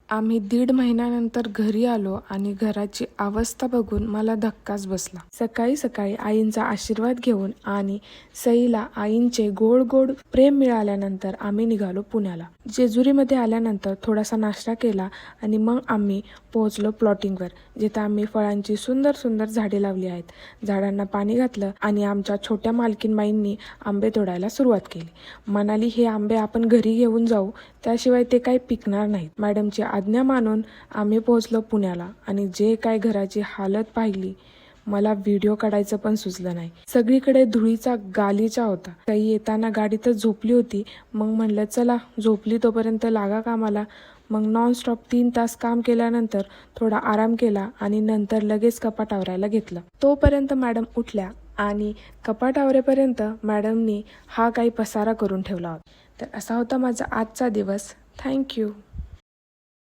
आम्ही 1.5 महिन्यानंतर घरी आलो आणि घराची अवस्था बघून मला धक्काच बसला। सकाळी सकाळी आईंचा आशीर्वाद घेऊन आणि सईला आईंचे गोड गोड प्रेम मिळाल्यानंतर आम्ही निघालो पुण्याला। जेजुरीमध्ये आल्यानंतर थोडासा नाश्ता केला आणि मग आम्ही पोहोचलो प्लॉटिंगवर, जिथे आम्ही फळांची सुंदर सुंदर झाडे लावली आहेत। झाडांना पाणी घातलं आणि आमच्या छोट्या मालकीनबाईंनी आंबे तोडायला सुरुवात केली। म्हणाली, हे आंबे आपण घरी घेऊन जाऊ, त्याशिवाय ते काही पिकणार नाहीत। मॅडमची आज्ञा मानून आम्ही पोहोचलो पुण्याला आणि जे काय घराची हालत पाहिली, मला व्हिडिओ काढायचं पण सुचलं नाही। सगळीकडे धुळीचा गालिचा होता। सई येताना गाडीतच झोपली होती। मग म्हणलं चला झोपली तोपर्यंत लागा कामाला। मग नॉनस्टॉप 3 तास काम केल्यानंतर थोडा आराम केला आणि नंतर लगेच कपाट आवरायला घेतलं। तोपर्यंत मॅडम उठल्या आणि कपाट आवरेपर्यंत मॅडमनी हा काही पसारा करून ठेवला होता। तर असा होता माझा आजचा दिवस। थँक्यू।